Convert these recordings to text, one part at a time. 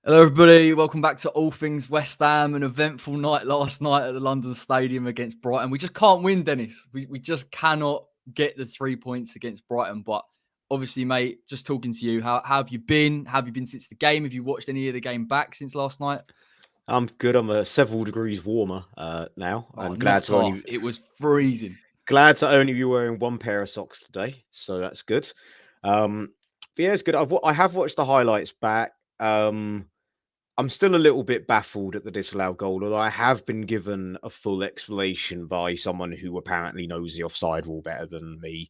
Hello, everybody. Welcome back to All Things West Ham. An eventful night last night at the London Stadium against Brighton. We just can't win, Dennis. We just cannot get the 3 points against Brighton. But obviously, mate, just talking to you, how have you been? How have you been since the game? Have you watched any of the game back since last night? I'm good. I'm several degrees warmer now, Oh, and not half. It was freezing. glad to only be wearing one pair of socks today, so that's good. But yeah, it's good. I have watched the highlights back. I'm still a little bit baffled at the disallowed goal, although I have been given a full explanation by someone who apparently knows the offside rule better than me.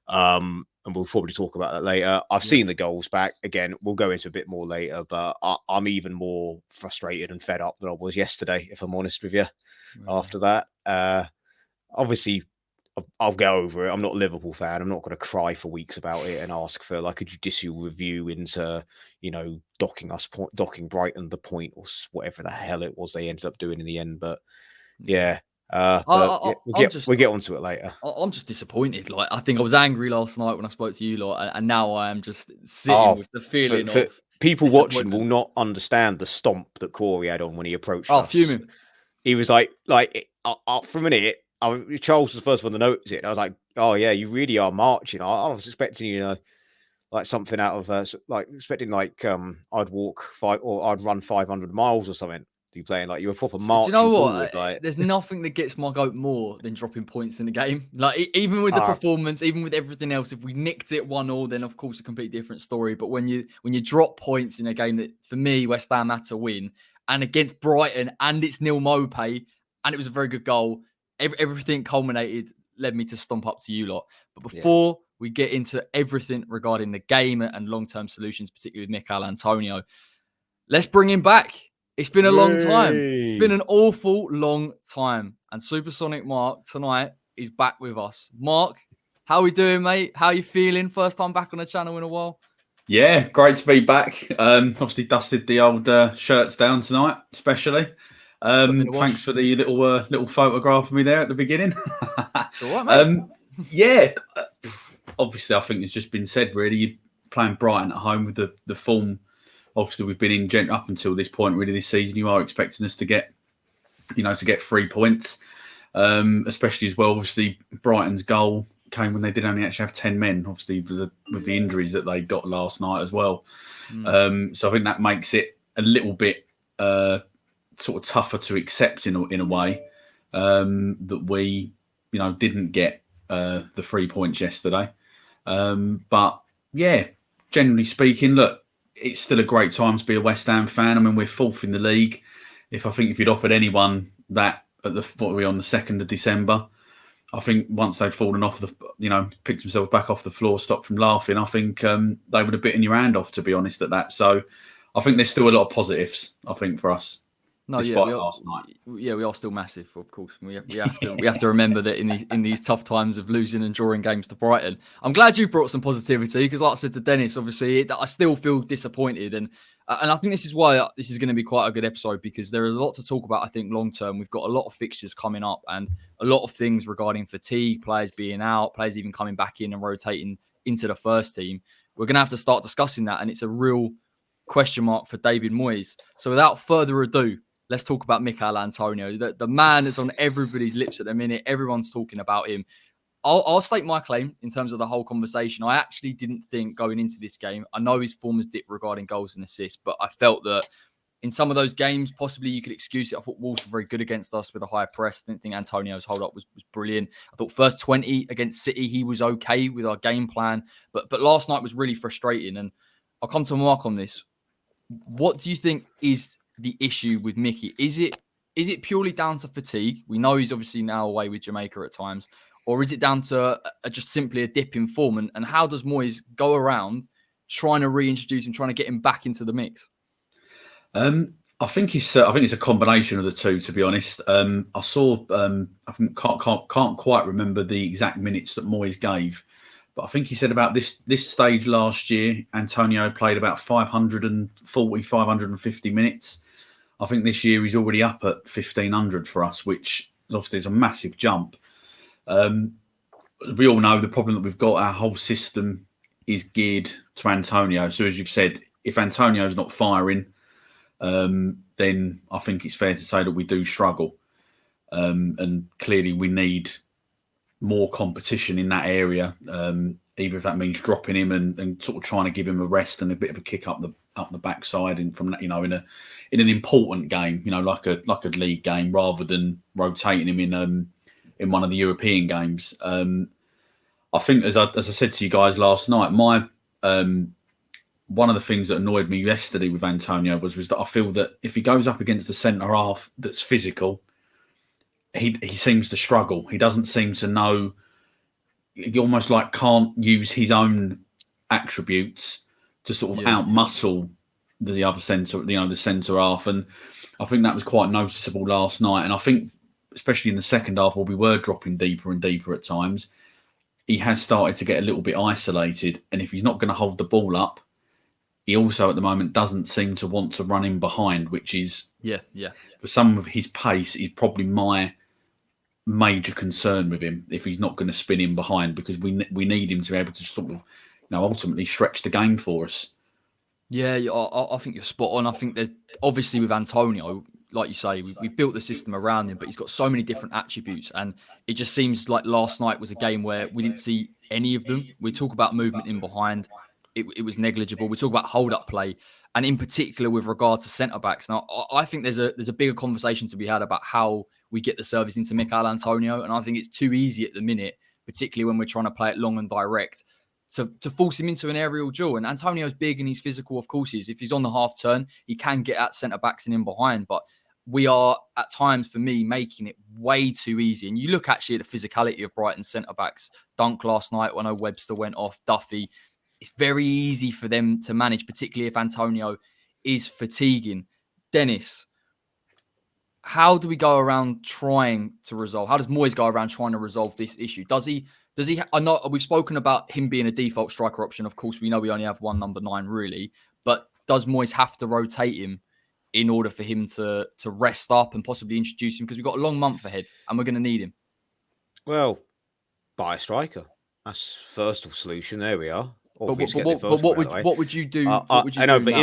And we'll probably talk about that later. I've seen the goals back. Again, we'll go into a bit more later, but I'm even more frustrated and fed up than I was yesterday, if I'm honest with you, after that. Obviously, I'll go over it. I'm not a Liverpool fan. I'm not going to cry for weeks about it and ask for like a judicial review into, docking Brighton the point or whatever the hell it was they ended up doing in the end. But yeah, we'll get onto it later. I'm just disappointed. Like, I think I was angry last night when I spoke to you lot, and now I am just sitting with the feeling of people watching will not understand the stomp that Corey had on when he approached us. Fuming. He was for a minute. Charles was the first one to notice it. And I was like, "Oh yeah, you really are marching." I was expecting, like something out of I'd walk I'd run 500 miles or something. You playing like you were proper marching. Do you know what? Forward, like... There's nothing that gets my goat more than dropping points in the game. Like even with the performance, even with everything else, if we nicked it 1-1, then of course a completely different story. But when you drop points in a game that for me West Ham had to win, and against Brighton, and it's nil Mopay, and it was a very good goal. Everything culminated, led me to stomp up to you lot. But before we get into everything regarding the game and long-term solutions, particularly with Mikel Antonio, let's bring him back. It's been a long time. It's been an awful long time. And Supersonic Mark tonight is back with us. Mark, how are we doing, mate? How are you feeling? First time back on the channel in a while. Yeah, great to be back. Obviously dusted the old shirts down tonight, especially. Thanks for the little photograph of me there at the beginning. All right, mate. Yeah, obviously I think it's just been said, really. You're playing Brighton at home with the form. Obviously, we've been in up until this point, really, this season. You are expecting us to get 3 points, especially as well. Obviously, Brighton's goal came when they did only actually have 10 men, obviously, with the injuries that they got last night as well. So I think that makes it a little bit sort of tougher to accept in a way that we, didn't get the 3 points yesterday. But, yeah, generally speaking, look, it's still a great time to be a West Ham fan. I mean, we're fourth in the league. If you'd offered anyone that at on the 2nd of December, I think once they'd fallen off picked themselves back off the floor, stopped from laughing, I think they would have bitten your hand off, to be honest, at that. So I think there's still a lot of positives, I think, for us. Despite last night. Yeah, we are still massive, of course. We have to remember that in these tough times of losing and drawing games to Brighton. I'm glad you brought some positivity because, like I said to Dennis, obviously I still feel disappointed, and I think this is why this is going to be quite a good episode because there is a lot to talk about. I think long term we've got a lot of fixtures coming up and a lot of things regarding fatigue, players being out, players even coming back in and rotating into the first team. We're going to have to start discussing that, and it's a real question mark for David Moyes. So without further ado, let's talk about Mikel Antonio, the man that's on everybody's lips at the minute. Everyone's talking about him. I'll state my claim in terms of the whole conversation. I actually didn't think going into this game, I know his form has dipped regarding goals and assists, but I felt that in some of those games, possibly you could excuse it. I thought Wolves were very good against us with a high press. I didn't think Antonio's hold-up was brilliant. I thought first 20 against City, he was okay with our game plan. But last night was really frustrating. And I'll come to Mark on this. What do you think is the issue with Mickey? Is it purely down to fatigue? We know he's obviously now away with Jamaica at times. Or is it down to just simply a dip in form? And how does Moyes go around trying to reintroduce him, trying to get him back into the mix? I think it's a combination of the two, to be honest. I saw I can't quite remember the exact minutes that Moyes gave, but I think he said about this stage last year, Antonio played about 540, 550 minutes. I think this year he's already up at 1,500 for us, which obviously is a massive jump. We all know the problem that we've got. Our whole system is geared to Antonio. So as you've said, if Antonio's not firing, then I think it's fair to say that we do struggle. And clearly we need more competition in that area, either if that means dropping him and sort of trying to give him a rest and a bit of a kick up the backside, and from that, in an important game, like a league game, rather than rotating him in one of the European games. I think, as I said to you guys last night, one of the things that annoyed me yesterday with Antonio was that I feel that if he goes up against the centre half that's physical, he seems to struggle. He doesn't seem to know. He almost like can't use his own attributes to sort of outmuscle the other centre, the centre half. And I think that was quite noticeable last night. And I think, especially in the second half, where we were dropping deeper and deeper at times, he has started to get a little bit isolated. And if he's not going to hold the ball up, he also at the moment doesn't seem to want to run in behind, which is, for some of his pace, is probably my major concern with him. If he's not going to spin in behind, because we need him to be able to sort of, ultimately stretch the game for us. Yeah, I think you're spot on. I think there's obviously with Antonio, like you say, we built the system around him, but he's got so many different attributes, and it just seems like last night was a game where we didn't see any of them. We talk about movement in behind. It was negligible. We talk about hold-up play, and in particular with regard to centre-backs. Now, I think there's a bigger conversation to be had about how we get the service into Mikel Antonio, and I think it's too easy at the minute, particularly when we're trying to play it long and direct, to force him into an aerial duel. And Antonio's big and he's physical, of course he is. If he's on the half turn, he can get at centre-backs and in behind, but we are, at times, for me, making it way too easy. And you look actually at the physicality of Brighton centre-backs. Dunk last night when Webster went off, Duffy. It's very easy for them to manage, particularly if Antonio is fatiguing. Dennis, how do we go around trying to resolve? How does Moyes go around trying to resolve this issue? Does he? I know we've spoken about him being a default striker option. Of course, we know we only have one number 9, really. But does Moyes have to rotate him in order for him to rest up and possibly introduce him? Because we've got a long month ahead and we're going to need him. Well, buy a striker. That's first of solution. There we are. But what would you do? I know, but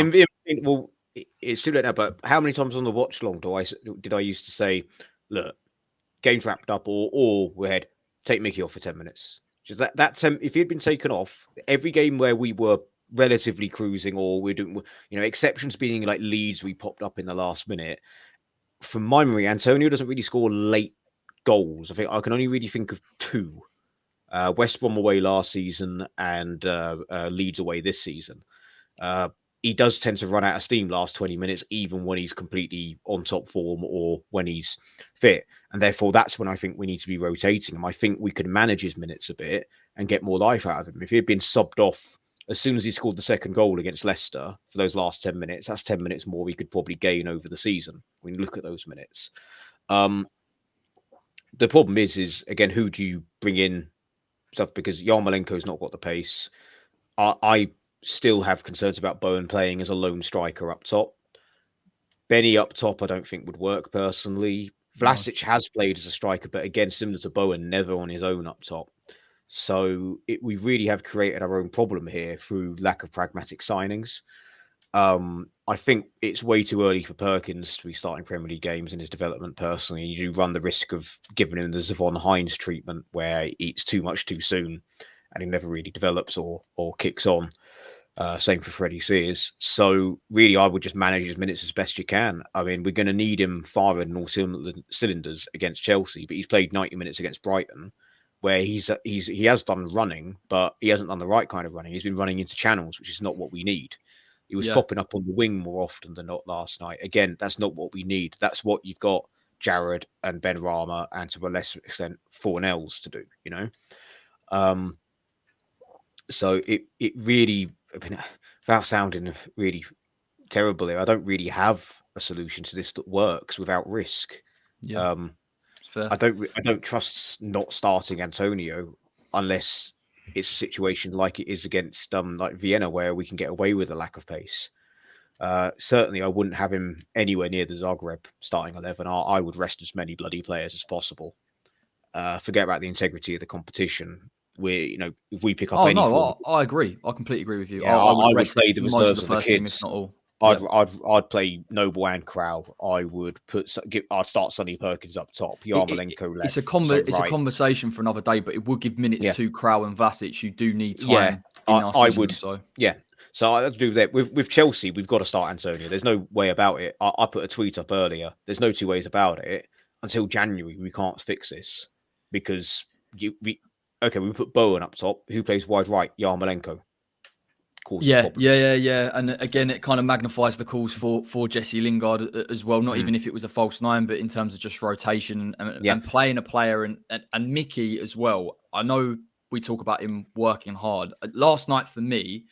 it's too late now. But how many times on the watch long did I used to say, look, game's wrapped up, or we're ahead, take Mickey off for 10 minutes. Just if he had been taken off, every game where we were relatively cruising, or we're doing, exceptions being like Leeds, we popped up in the last minute. From my memory, Antonio doesn't really score late goals. I think I can only really think of 2. West Brom away last season and Leeds away this season. He does tend to run out of steam last 20 minutes, even when he's completely on top form or when he's fit. And therefore, that's when I think we need to be rotating him. I think we could manage his minutes a bit and get more life out of him. If he had been subbed off as soon as he scored the second goal against Leicester for those last 10 minutes, that's 10 minutes more we could probably gain over the season when you look at those minutes. The problem is again, who do you bring in? Stuff, because Yarmolenko's not got the pace. I still have concerns about Bowen playing as a lone striker up top. Benny up top, I don't think would work personally. Vlasic has played as a striker, but again, similar to Bowen, never on his own up top. So we really have created our own problem here through lack of pragmatic signings. I think it's way too early for Perkins to be starting Premier League games in his development personally. You run the risk of giving him the Zavon Hines treatment where he eats too much too soon and he never really develops or kicks on. Same for Freddie Sears. So really, I would just manage his minutes as best you can. I mean, we're going to need him firing all cylinders against Chelsea, but he's played 90 minutes against Brighton where he has done running, but he hasn't done the right kind of running. He's been running into channels, which is not what we need. He was popping up on the wing more often than not last night. Again, that's not what we need. That's what you've got Jared and Benrahma and to a lesser extent Fornells to do, So it really, without sounding really terrible here, I don't really have a solution to this that works without risk. Yeah, fair. I don't trust not starting Antonio unless it's a situation like it is against like Vienna where we can get away with a lack of pace. Certainly, I wouldn't have him anywhere near the Zagreb starting 11. I would rest as many bloody players as possible. Forget about the integrity of the competition. If we pick up I agree. I completely agree with you. Yeah, I would play the reserves most of the of first the team, kids. if not all. I'd play Noble and Crowell. I would I'd start Sonny Perkins up top, Yarmolenko left. It's a conversation for another day, but it would give minutes to Crowell and Vasic, who do need time in our system. So I have to do that with Chelsea. We've got to start Antonio. There's no way about it. I put a tweet up earlier. There's no two ways about it. Until January, we can't fix this because we put Bowen up top. Who plays wide right? Yarmolenko. Yeah. And again, it kind of magnifies the calls for Jesse Lingard as well. Not even if it was a false nine, but in terms of just rotation and playing a player and Mickey as well. I know we talk about him working hard. Last night for me,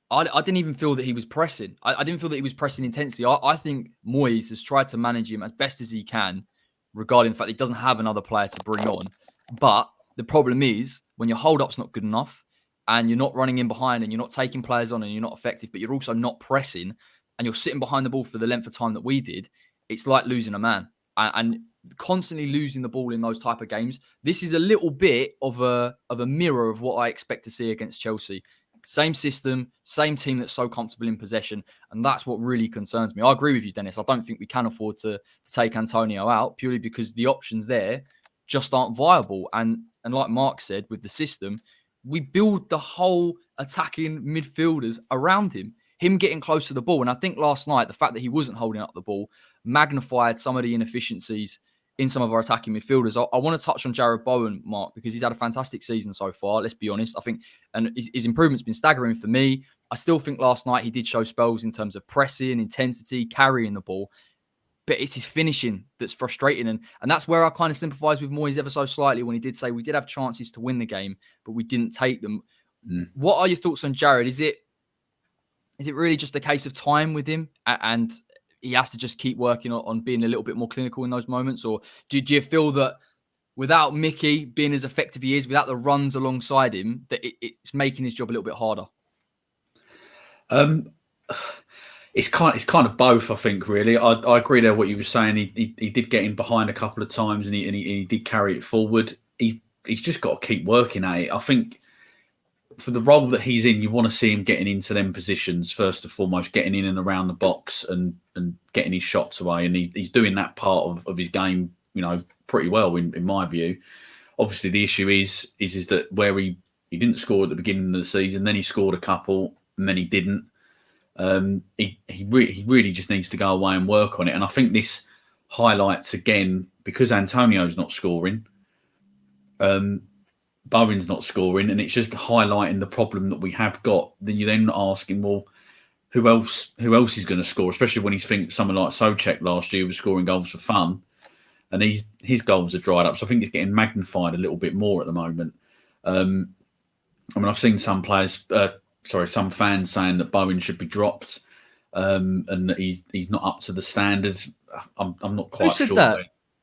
I didn't even feel that he was pressing. I didn't feel that he was pressing intensely. I think Moyes has tried to manage him as best as he can, regarding the fact he doesn't have another player to bring on. But the problem is when your hold-up's not good enough and you're not running in behind and you're not taking players on and you're not effective, but you're also not pressing and you're sitting behind the ball for the length of time that we did, it's like losing a man. And constantly losing the ball in those type of games, this is a little bit of a mirror of what I expect to see against Chelsea. Same system, same team that's so comfortable in possession. And that's what really concerns me. I agree with you, Dennis. I don't think we can afford to take Antonio out purely because the options there just aren't viable. And like Mark said, with the system, we build the whole attacking midfielders around him getting close to the ball. And I think last night, the fact that he wasn't holding up the ball magnified some of the inefficiencies in some of our attacking midfielders. I want to touch on Jared Bowen, Mark, because he's had a fantastic season so far. Let's be honest. I think, and his improvement's been staggering for me. I still think last night he did show spells in terms of pressing, intensity, carrying the ball. But it's his finishing that's frustrating. And that's where I kind of sympathise with Moyes ever so slightly when he did say we did have chances to win the game, but we didn't take them. What are your thoughts on Jared? Is it really just a case of time with him and he has to just keep working on being a little bit more clinical in those moments? Or do you feel that without Mickey being as effective he is, without the runs alongside him, that it's making his job a little bit harder? It's kind of both, I think, really. I agree there what you were saying. He did get in behind a couple of times and he did carry it forward. He's just got to keep working at it. I think for the role that he's in, you want to see him getting into them positions first and foremost, getting in and around the box and getting his shots away. And he's doing that part of his game, pretty well in my view. Obviously, the issue is that where he didn't score at the beginning of the season, then he scored a couple, and then he didn't. He really just needs to go away and work on it. And I think this highlights again, because Antonio's not scoring, Bowen's not scoring, and it's just highlighting the problem that we have got. Then you're then asking, well, who else is going to score? Especially when you think someone like Souček last year was scoring goals for fun, and his goals are dried up. So I think it's getting magnified a little bit more at the moment. I've seen some fans saying that Bowen should be dropped, and that he's not up to the standards. I'm not quite sure. Who said that?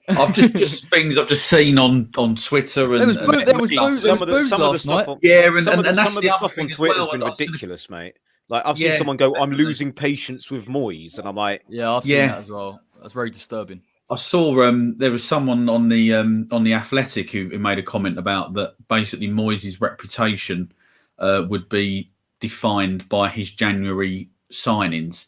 I've just things I've just seen on Twitter and there was booze last night. And that's the the stuff on Twitter has been ridiculous, mate. Like I've seen someone go, "I'm losing patience with Moyes," and I'm like, I've seen that as well. That's very disturbing. I saw there was someone on the Athletic who made a comment about that. Basically, Moyes' reputation would be defined by his January signings.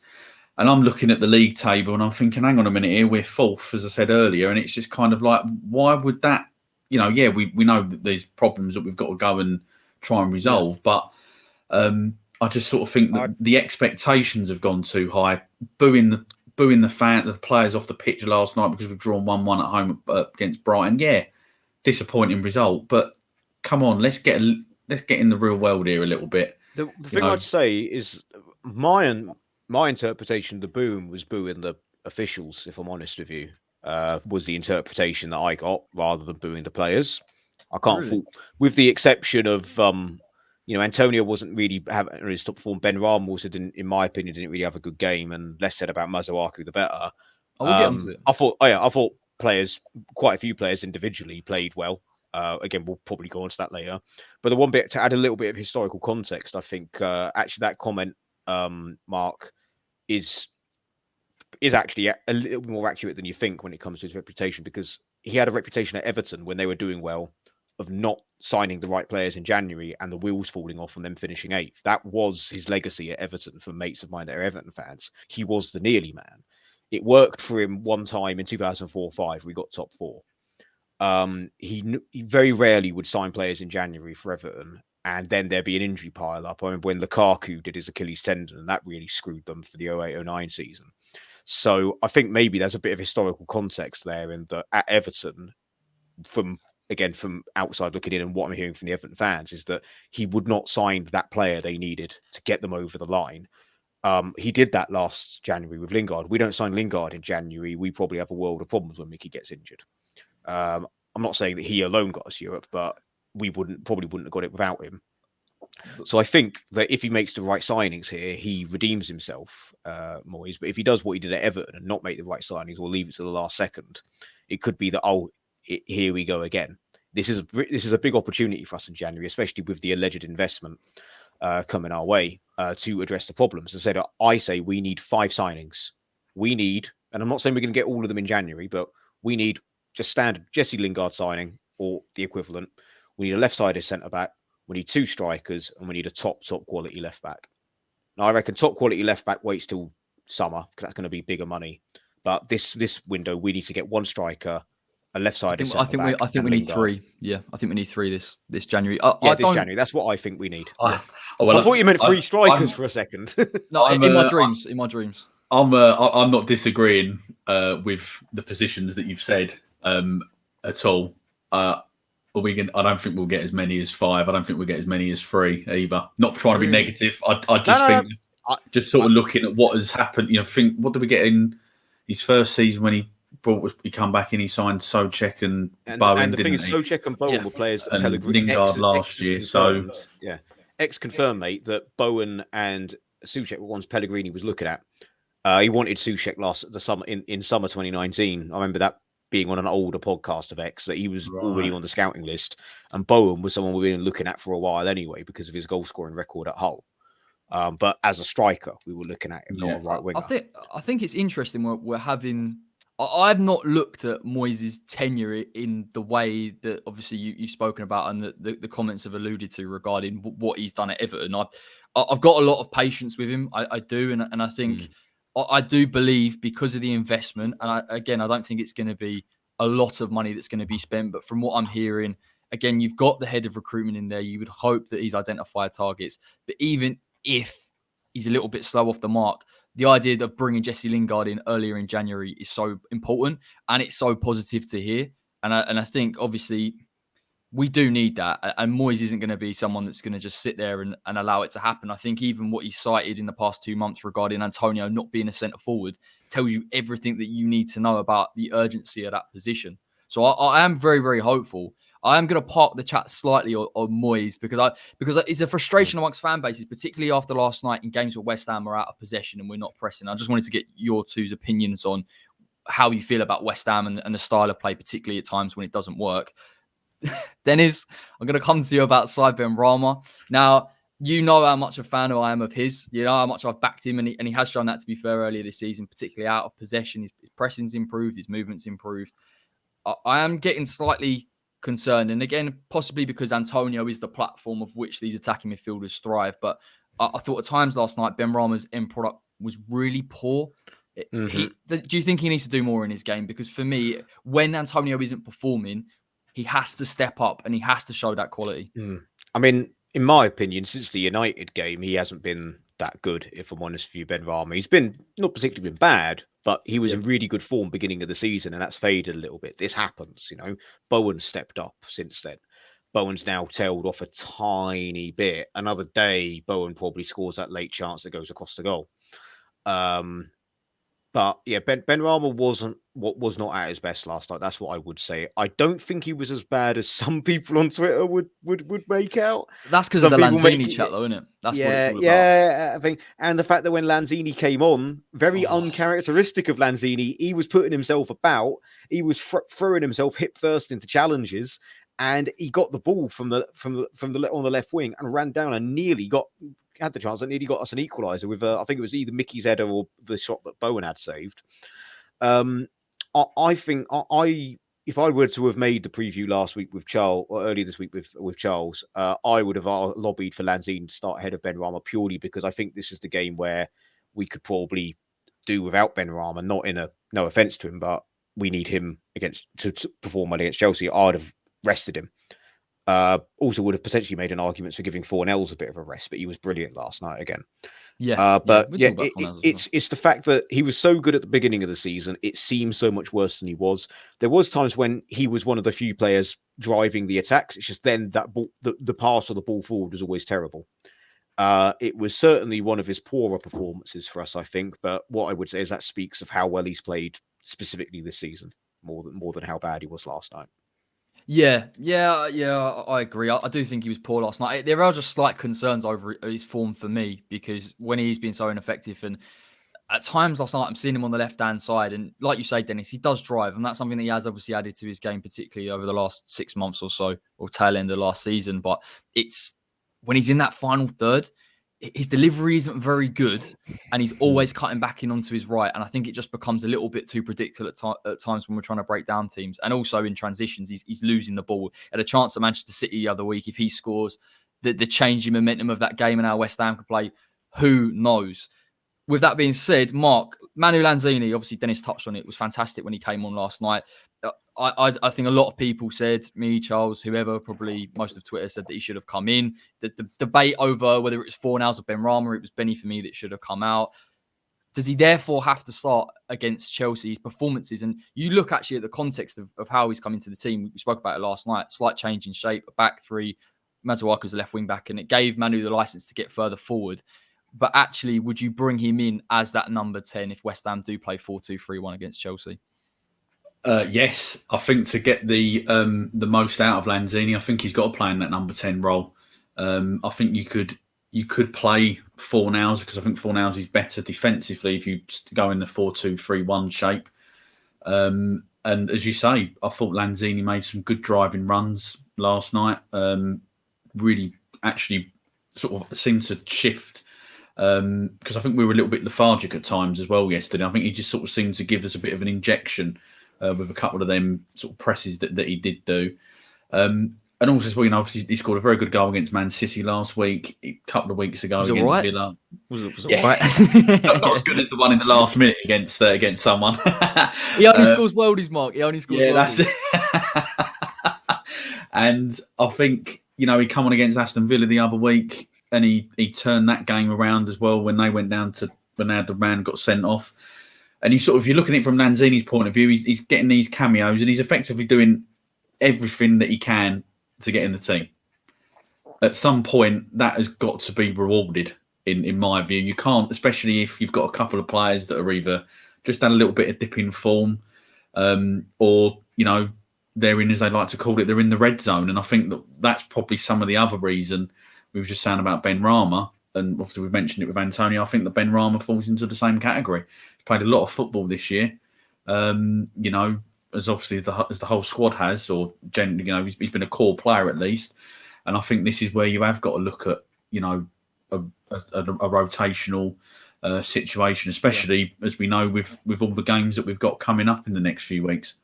And I'm looking at the league table and I'm thinking, hang on a minute here, we're fourth, as I said earlier. And it's just kind of like, why would that, we know that there's problems that we've got to go and try and resolve. But I just sort of think that the expectations have gone too high. Booing the players off the pitch last night because we've drawn 1-1 at home against Brighton. Yeah, disappointing result. But come on, let's get in the real world here a little bit. The thing I'd say is my interpretation of the boom was booing the officials, if I'm honest with you, was the interpretation that I got rather than booing the players. I can't fault, with the exception of, Antonio wasn't really having his top form. Benrahma also in my opinion, didn't really have a good game, and less said about Masuaku, the better. We'll get onto it. I thought quite a few players individually played well. Again, we'll probably go on to that later. But the one bit to add a little bit of historical context, I think actually that comment, Mark, is actually a little more accurate than you think when it comes to his reputation, because he had a reputation at Everton when they were doing well not signing the right players in January and the wheels falling off and them finishing 8th. That was his legacy at Everton for mates of mine that are Everton fans. He was the nearly man. It worked for him one time in 2004-05. We got top 4. He very rarely would sign players in January for Everton, and then there'd be an injury pile up. I remember when Lukaku did his Achilles tendon, and that really screwed them for the 08-09 season. So I think maybe there's a bit of historical context there in that at Everton, from outside looking in and what I'm hearing from the Everton fans, is that he would not sign that player they needed to get them over the line. He did that last January with Lingard. We don't sign Lingard in January. We probably have a world of problems when Mickey gets injured. I'm not saying that he alone got us Europe, but we probably wouldn't have got it without him. So I think that if he makes the right signings here, he redeems himself, Moyes. But if he does what he did at Everton and not make the right signings or leave it to the last second, it could be that, here we go again. This is a big opportunity for us in January, especially with the alleged investment coming our way to address the problems. I say we need 5 signings. We need, and I'm not saying we're going to get all of them in January, but we need just standard Jesse Lingard signing or the equivalent. We need a left-sided centre-back. We need 2 strikers, and we need a top quality left-back. Now, I reckon top quality left-back waits till summer because that's going to be bigger money. But this window, we need to get 1 striker, a left-sided centre-back. I think we need 3. Yeah, I think we need 3 this January. January. That's what I think we need. I thought you meant 3 strikers for a second. No, in my dreams. I'm not disagreeing with the positions that you've said at all. I don't think we'll get as many as 5. I don't think we'll get as many as 3 either. Not trying to be negative. I just think just sort of looking at what has happened. Think what did we get in his first season when he come back in? He signed Souček and Bowen. And the thing is, Souček and Bowen were players that Lingard last year. So yeah, confirmed, mate, that Bowen and Souček were ones Pellegrini was looking at. He wanted Souček in summer 2019. I remember that being on an older podcast of X, that he was already on the scouting list, and Bowen was someone we've been looking at for a while anyway because of his goal scoring record at Hull. But as a striker, we were looking at him, not a right winger. I think it's interesting. We're having. I've not looked at Moyes' tenure in the way that obviously you've spoken about and the comments have alluded to regarding what he's done at Everton. I've got a lot of patience with him. I do, and I think. I do believe because of the investment, and I don't think it's going to be a lot of money that's going to be spent. But from what I'm hearing, again, you've got the head of recruitment in there. You would hope that he's identified targets. But even if he's a little bit slow off the mark, the idea of bringing Jesse Lingard in earlier in January is so important, and it's so positive to hear. And I think, obviously, we do need that. And Moyes isn't going to be someone that's going to just sit there and allow it to happen. I think even what he cited in the past 2 months regarding Antonio not being a centre forward tells you everything that you need to know about the urgency of that position. So I am very, very hopeful. I am going to park the chat slightly on Moyes because it's a frustration amongst fan bases, particularly after last night in games where West Ham are out of possession and we're not pressing. I just wanted to get your 2's opinions on how you feel about West Ham and the style of play, particularly at times when it doesn't work. Dennis, I'm going to come to you about Benrahma. Now, you know how much a fan I am of his. You know how much I've backed him, and he has shown that, to be fair, earlier this season, particularly out of possession. His pressing's improved, his movement's improved. I am getting slightly concerned, and again, possibly because Antonio is the platform of which these attacking midfielders thrive. But I thought at times last night, Benrahma's end product was really poor. Do you think he needs to do more in his game? Because for me, when Antonio isn't performing, he has to step up and he has to show that quality. I mean, in my opinion, since the United game, he hasn't been that good, if I'm honest with you, Benrahma. He's been not particularly been bad, but he was in really good form beginning of the season, and that's faded a little bit. This happens, Bowen stepped up since then. Bowen's now tailed off a tiny bit. Another day, Bowen probably scores that late chance that goes across the goal. But yeah, Benrahma was not at his best last night. That's what I would say. I don't think he was as bad as some people on Twitter would make out. That's because of the Lanzini chat, though, isn't it? That's what it's all about. Yeah, I think, and the fact that when Lanzini came on, very uncharacteristic of Lanzini, he was putting himself about. He was throwing himself hip first into challenges, and he got the ball from the on the left wing and ran down and nearly had the chance and nearly got us an equaliser with I think it was either Mickey's header or the shot that Bowen had saved. I think I if I were to have made the preview last week with Charles, or earlier this week with Charles, I would have lobbied for Lanzini to start ahead of Benrahma purely because I think this is the game where we could probably do without Benrahma. Not in a no offense to him, but we need him to perform well against Chelsea. I'd have rested him. Also would have potentially made an argument for giving Fornells a bit of a rest, but he was brilliant last night again. It's the fact that he was so good at the beginning of the season. It seems so much worse than he was. There was times when he was one of the few players driving the attacks. It's just then that ball, the pass or the ball forward was always terrible. It was certainly one of his poorer performances for us, I think. But what I would say is that speaks of how well he's played specifically this season, more than how bad he was last night. Yeah, I agree. I do think he was poor last night. There are just slight concerns over his form for me because when he's been so ineffective, and at times last night I'm seeing him on the left-hand side, and like you say, Dennis, he does drive, and that's something that he has obviously added to his game, particularly over the last 6 months or so, or tail end of last season. But it's when he's in that final third, his delivery isn't very good, and he's always cutting back in onto his right. And I think it just becomes a little bit too predictable at times when we're trying to break down teams. And also in transitions, he's losing the ball. At a chance at Manchester City the other week, if he scores, the changing momentum of that game and how West Ham could play, who knows? With that being said, Mark, Manu Lanzini, obviously Dennis touched on it, was fantastic when he came on last night. I think a lot of people said, me, Charles, whoever, probably most of Twitter said that he should have come in. The debate over whether it was Fornals or Benrahma, it was Benny for me that should have come out. Does he therefore have to start against Chelsea's performances? And you look actually at the context of how he's come into the team. We spoke about it last night, slight change in shape, a back three, Masuaku's a left wing back, and it gave Manu the license to get further forward. But actually, would you bring him in as that number 10 if West Ham do play 4-2-3-1 against Chelsea? Yes, I think to get the most out of Lanzini, I think he's got to play in that number 10 role. I think you could play Fornals because I think Fornals is better defensively if you go in the 4-2-3-1 shape. And as you say, I thought Lanzini made some good driving runs last night. Really, actually, sort of seemed to shift because I think we were a little bit lethargic at times as well yesterday. I think he just sort of seemed to give us a bit of an injection with a couple of them sort of presses that he did do. And also, as well, obviously he scored a very good goal against Man City last week, a couple of weeks ago against Villa. Was it all right? Not as good as the one in the last minute against someone. He only scores worldies, Mark. He only scores worldies. That's it. And I think, he come on against Aston Villa the other week and he turned that game around as well when they went down to when the man got sent off. And if you're looking at it from Lanzini's point of view, he's getting these cameos and he's effectively doing everything that he can to get in the team. At some point, that has got to be rewarded, in my view. You can't, especially if you've got a couple of players that are either just had a little bit of dip in form or, they're in, as they like to call it, they're in the red zone. And I think that's probably some of the other reason we were just saying about Benrahma. And obviously we've mentioned it with Antonio. I think that Benrahma falls into the same category. He's played a lot of football this year, as obviously as the whole squad has, or generally, he's been a core player at least. And I think this is where you have got to look at, a rotational situation, especially as we know with all the games that we've got coming up in the next few weeks.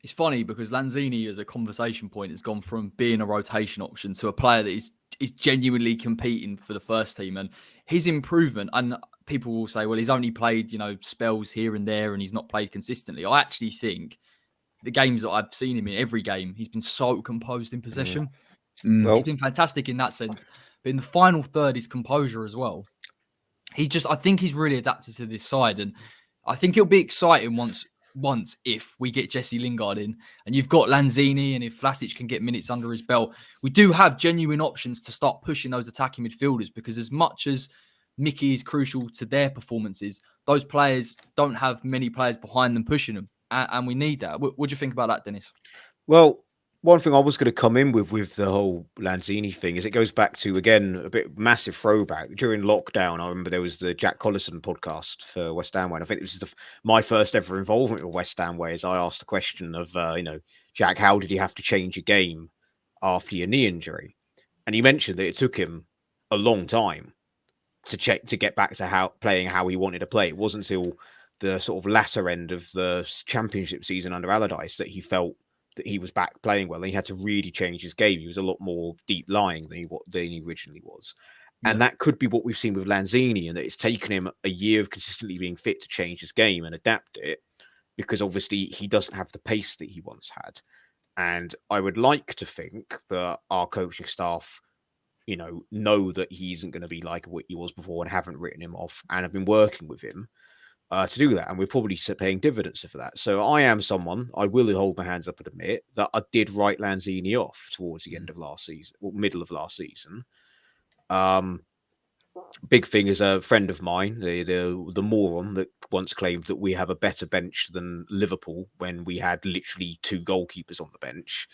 It's funny because Lanzini, as a conversation point, has gone from being a rotation option to a player that is genuinely competing for the first team. And his improvement, and people will say, well, he's only played, spells here and there and he's not played consistently. I actually think the games that I've seen him in, every game, he's been so composed in possession. He's been fantastic in that sense. But in the final third, his composure as well. I think he's really adapted to this side. And I think it'll be exciting once if we get Jesse Lingard in and you've got Lanzini, and if Vlasic can get minutes under his belt, we do have genuine options to start pushing those attacking midfielders, because as much as Mickey is crucial to their performances, those players don't have many players behind them pushing them, and we need that. What do you think about that, Dennis? Well, one thing I was going to come in with the whole Lanzini thing is it goes back to, again, a bit massive throwback. During lockdown, I remember there was the Jack Collison podcast for West Ham Way. And I think this is my first ever involvement with West Ham Way, as I asked the question of, Jack, how did he have to change a game after your knee injury? And he mentioned that it took him a long time to get back to playing how he wanted to play. It wasn't until the sort of latter end of the championship season under Allardyce that he felt that he was back playing well, and he had to really change his game. He was a lot more deep lying than he originally was. And that could be what we've seen with Lanzini, and that it's taken him a year of consistently being fit to change his game and adapt it, because obviously he doesn't have the pace that he once had. And I would like to think that our coaching staff, know that he isn't going to be like what he was before and haven't written him off and have been working with him to do that. And we're probably paying dividends for that. So I am someone, I will hold my hands up and admit that I did write Lanzini off towards the end of last season, or middle of last season. Big thing is a friend of mine, the moron that once claimed that we have a better bench than Liverpool when we had literally 2 goalkeepers on the bench.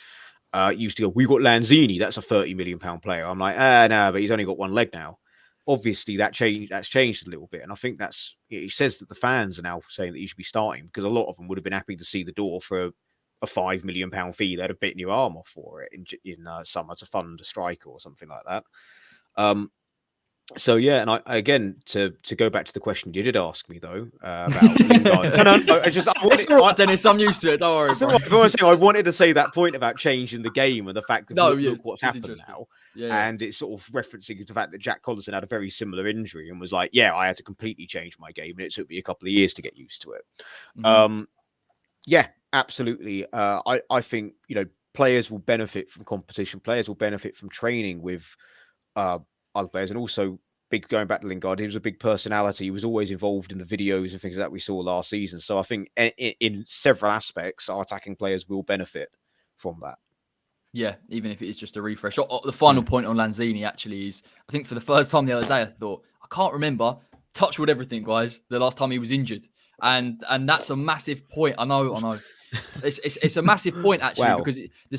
Used to go, we got Lanzini, that's a £30 million player. I'm like, no, but he's only got 1 leg now. Obviously, that's changed a little bit, and I think it says that the fans are now saying that he should be starting, because a lot of them would have been happy to see the door for a £5 million fee. They'd have bitten your arm off for it in summer to fund a striker or something like that. So yeah, and I again to go back to the question you did ask me though about Lingard. No, It's all right, Dennis. I'm used to it. Don't worry. I wanted to say that point about changing the game and the fact that look what's happened now, and it's sort of referencing the fact that Jack Collison had a very similar injury and was like, yeah, I had to completely change my game, and it took me a couple of years to get used to it. Mm-hmm. Yeah, absolutely. I think players will benefit from competition. Players will benefit from training with other players, and also going back to Lingard, he was a big personality. He was always involved in the videos and things that we saw last season. So I think in several aspects, our attacking players will benefit from that. Yeah, even if it is just a refresh. The final point on Lanzini actually is, I think for the first time the other day, I thought, I can't remember, touch wood everything, guys, the last time he was injured. And that's a massive point. I know. It's a massive point actually, wow. Because the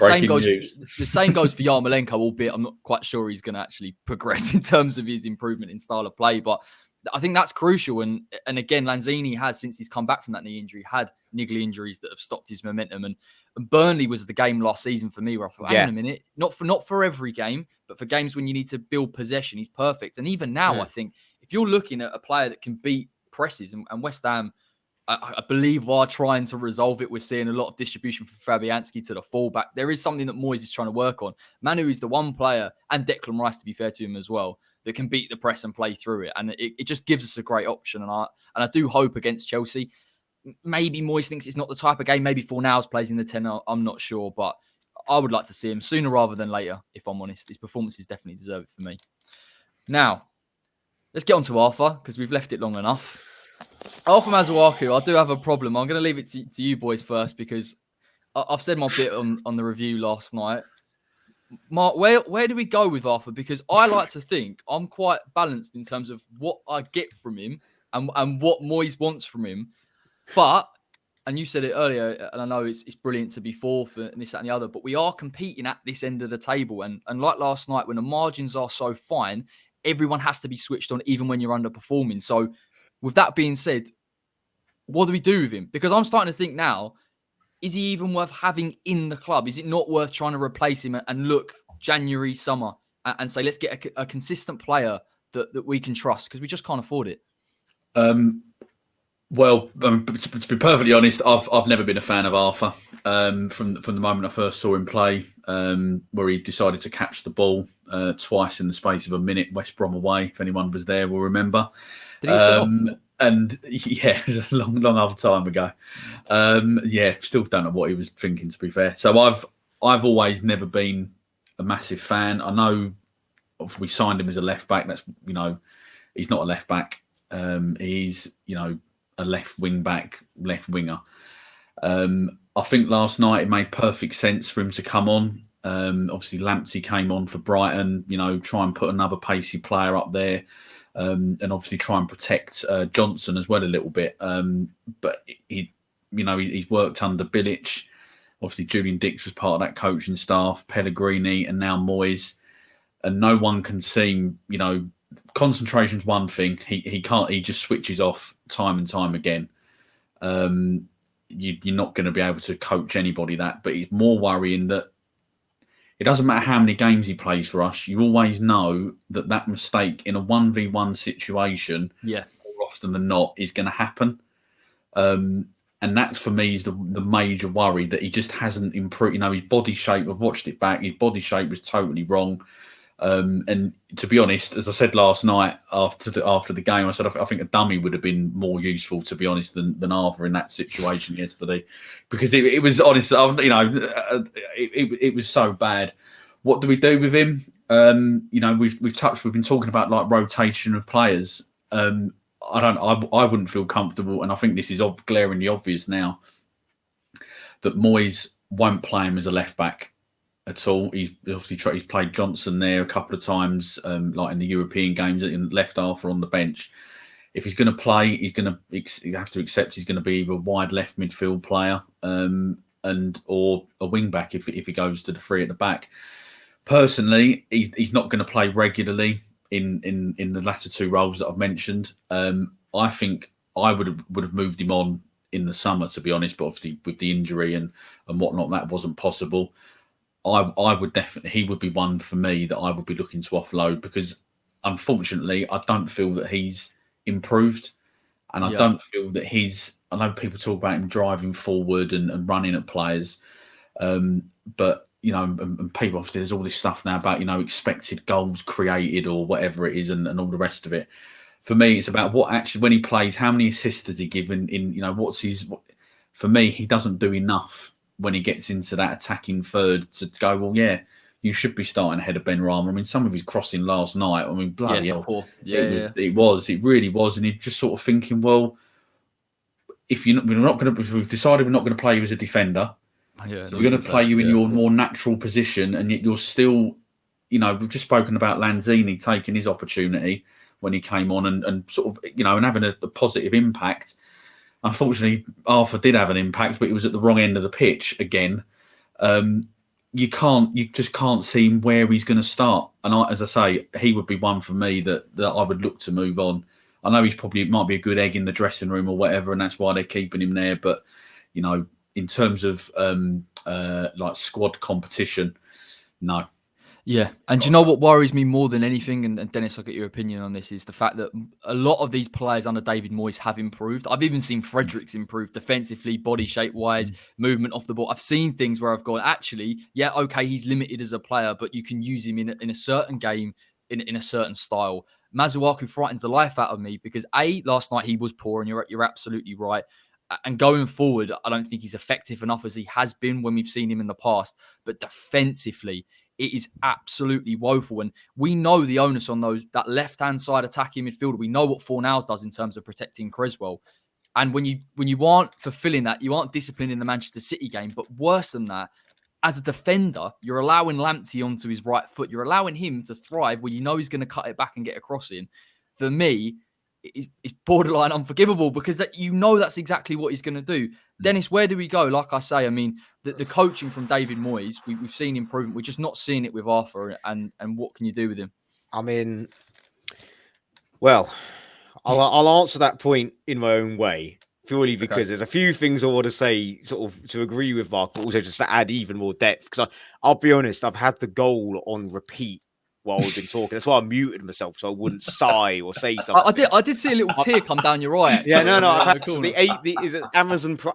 same goes for Yarmolenko, albeit I'm not quite sure he's going to actually progress in terms of his improvement in style of play. But I think that's crucial. And again, Lanzini has, since he's come back from that knee injury, had niggly injuries that have stopped his momentum. And Burnley was the game last season for me where I thought, hang on a minute, not for every game, but for games when you need to build possession, he's perfect. And even now, I think if you're looking at a player that can beat presses, and West Ham, I believe are trying to resolve it. We're seeing a lot of distribution from Fabianski to the fullback. There is something that Moyes is trying to work on. Manu is the one player, and Declan Rice, to be fair to him as well, that can beat the press and play through it. And it just gives us a great option. And I do hope against Chelsea, maybe Moyes thinks it's not the type of game. Maybe Fornals plays in the 10. I'm not sure. But I would like to see him sooner rather than later, if I'm honest. His performances definitely deserve it for me. Now, let's get on to Arthur, because we've left it long enough. Arthur Masuaku, I do have a problem. I'm going to leave it to you boys first, because I've said my bit on the review last night. Mark, where do we go with Arthur? Because I like to think I'm quite balanced in terms of what I get from him and what Moyes wants from him. But, and you said it earlier, and I know it's brilliant to be fourth and this, that, and the other, but we are competing at this end of the table. And like last night, when the margins are so fine, everyone has to be switched on, even when you're underperforming. So, with that being said, what do we do with him? Because I'm starting to think now, is he even worth having in the club? Is it not worth trying to replace him and look January, summer, and say, let's get a consistent player that we can trust? Because we just can't afford it. Well, to be perfectly honest, I've never been a fan of Arthur from the moment I first saw him play, where he decided to catch the ball twice in the space of a minute, West Brom away. If anyone was there, will remember. Did he set off? And yeah, it was a long old time ago. Still don't know what he was thinking, to be fair. So I've always never been a massive fan. I know we signed him as a left back. That's he's not a left back. He's a left wing back, left winger. I think last night it made perfect sense for him to come on. Obviously Lamptey came on for Brighton. Try and put another pacey player up there. And obviously try and protect Johnson as well a little bit. But he's worked under Bilic. Obviously Julian Dix was part of that coaching staff, Pellegrini, and now Moyes. And no one can seem, concentration's one thing. He can't. He just switches off time and time again. You're not going to be able to coach anybody that. But it's more worrying that it doesn't matter how many games he plays for us. You always know that mistake in a 1v1 situation, more often than not, is going to happen. And that's for me is the major worry, that he just hasn't improved. You know, his body shape, I've watched it back, his body shape was totally wrong. And to be honest, as I said last night after the game, I said I think a dummy would have been more useful, to be honest, than Arthur in that situation yesterday, because it was honest. You know, it was so bad. What do we do with him? You know, we've been talking about like rotation of players. I wouldn't feel comfortable, and I think this is glaringly obvious now, that Moyes won't play him as a left back at all. He's obviously he's played Johnson there a couple of times, like in the European games, and left Arthur on the bench. If he's going to play, you have to accept he's going to be either a wide left midfield player, or a wing back if he goes to the three at the back. Personally, he's not going to play regularly in the latter two roles that I've mentioned. I think I would have moved him on in the summer, to be honest, but obviously with the injury and whatnot, that wasn't possible. I would definitely, he would be one for me that I would be looking to offload, because unfortunately I don't feel that he's improved, and I don't feel that I know people talk about him driving forward and running at players, but you know, and people, obviously there's all this stuff now about, you know, expected goals created or whatever it is, and all the rest of it. For me, it's about what actually, when he plays, how many assists has he given in, you know, for me, he doesn't do enough when he gets into that attacking third to go, well, yeah, you should be starting ahead of Benrahma. I mean, some of his crossing last night, I mean, bloody hell. It really was. And you're just sort of thinking, well, if we've decided we're not going to play you as a defender, so we're going to play you in your more natural position, and yet you're still, you know, we've just spoken about Lanzini taking his opportunity when he came on and sort of, you know, and having a positive impact. Unfortunately, Arthur did have an impact, but it was at the wrong end of the pitch again. You just can't see where he's going to start. And as I say, he would be one for me that I would look to move on. I know it might be a good egg in the dressing room or whatever, and that's why they're keeping him there. But, you know, in terms of like squad competition, no. Yeah, and do you know what worries me more than anything, and Dennis, I'll get your opinion on this, is the fact that a lot of these players under David Moyes have improved. I've even seen Fredericks improve defensively, body shape-wise, movement off the ball. I've seen things where I've gone, actually, yeah, okay, he's limited as a player, but you can use him in a certain game, in a certain style. Masuaku frightens the life out of me because, last night he was poor, and you're absolutely right. And going forward, I don't think he's effective enough as he has been when we've seen him in the past. But defensively, it is absolutely woeful. And we know the onus on that left-hand side attacking midfielder. We know what Fornals does in terms of protecting Creswell. And when you aren't fulfilling that, you aren't disciplining the Manchester City game. But worse than that, as a defender, you're allowing Lamptey onto his right foot. You're allowing him to thrive where you know he's going to cut it back and get a cross in. For me, it's borderline unforgivable, because you know that's exactly what he's going to do. Dennis, where do we go? Like I say, I mean, the coaching from David Moyes, we've seen improvement. We're just not seeing it with Arthur. And what can you do with him? I mean, well, I'll answer that point in my own way, purely because there's a few things I want to say sort of to agree with Mark, but also just to add even more depth. Because I'll be honest, I've had the goal on repeat while we've been talking. That's why I muted myself so I wouldn't sigh or say something. I did see a little tear come down your eye. Actually, yeah, no. I've had